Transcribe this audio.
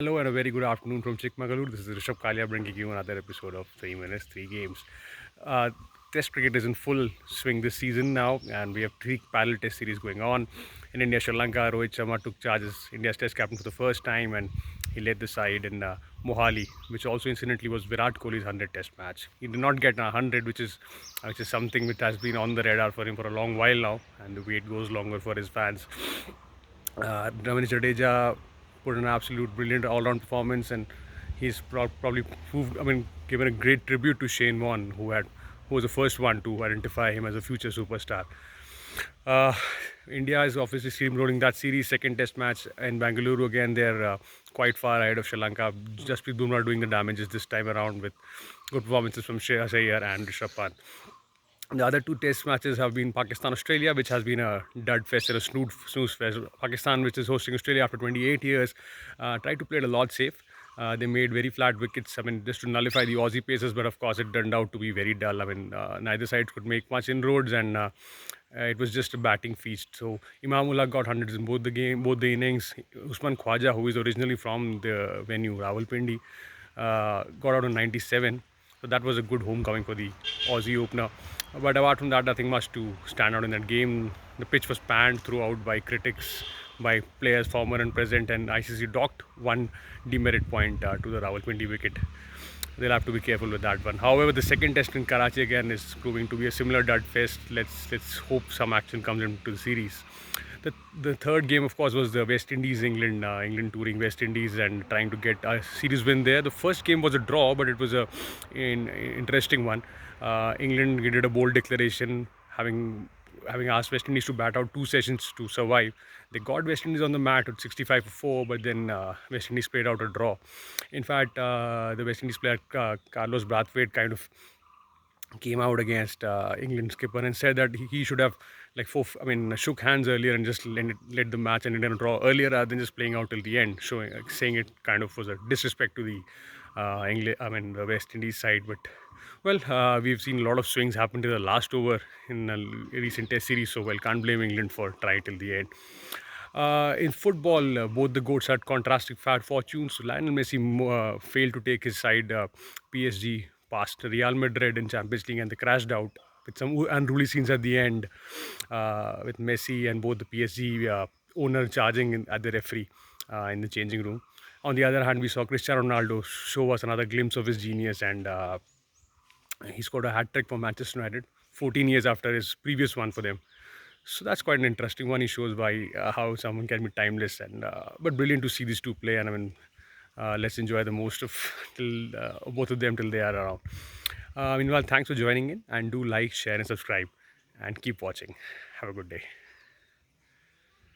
Hello and a very good afternoon from Chikmagalur. This is Rishabh Kalia bringing you another episode of 3 Minutes, 3 Games. Uh, Test cricket is in full swing this season now, and we have three parallel Test series going on. In India, Sri Lanka, Rohit Sharma took charge as India's Test captain for the first time, and he led the side in Mohali, which also incidentally was Virat Kohli's 100 Test match. He did not get a 100, which is something which has been on the radar for him for a long while now, and the wait goes longer for his fans. Ravindra Jadeja put an absolute brilliant all-round performance, and he's probably proved, given a great tribute to Shane Warne, who was the first one to identify him as a future superstar. Uh, India is obviously steamrolling that series. Second Test match in Bangalore again. They're quite far ahead of Sri Lanka. Jasprit Bumrah doing the damages this time around with good performances from Shreyas Iyer and Rishabh Pant. The other two test matches have been Pakistan Australia, which has been a dud fest and a snooze fest. Pakistan, which is hosting Australia after 28 years, tried to play it a lot safe. They made very flat wickets, just to nullify the Aussie paces, but of course it turned out to be very dull. Neither side could make much inroads, and it was just a batting feast. So Imamullah got hundreds in both the innings. Usman Khwaja, who is originally from the venue, Rawalpindi, got out on 97. So that was a good homecoming for the Aussie opener. But apart from that, nothing much to stand out in that game. The pitch was panned throughout by critics, by players former and present, and ICC docked one demerit point to the Rawalpindi wicket. They'll have to be careful with that one. However, the second test in Karachi again is proving to be a similar dud fest. Let's hope some action comes into the series. The third game, of course, was the West Indies England touring West Indies and trying to get a series win there. The first game was a draw, but it was an interesting one. England did a bold declaration, having asked West Indies to bat out two sessions to survive. They got West Indies on the mat at 65 for 4, but then West Indies played out a draw. In fact, the West Indies player Carlos Brathwaite kind of came out against England skipper and said that he should have shook hands earlier and just let the match and in a draw earlier rather than just playing out till the end, saying it kind of was a disrespect to the the West Indies side. But well, we've seen a lot of swings happen to the last over in a recent Test series, so well, can't blame England for trying till the end. In football, both the goats had contrasting bad fortunes. Lionel Messi failed to take his side PSG past Real Madrid in Champions League, and they crashed out with some unruly scenes at the end, with Messi and both the PSG owner charging at the referee in the changing room. On the other hand, we saw Cristiano Ronaldo show us another glimpse of his genius, and he scored a hat trick for Manchester United 14 years after his previous one for them. So that's quite an interesting one. He shows why how someone can be timeless, and but brilliant to see these two play. And let's enjoy the most of till both of them till they are around. Meanwhile, thanks for joining in, and do like, share, and subscribe, and keep watching. Have a good day.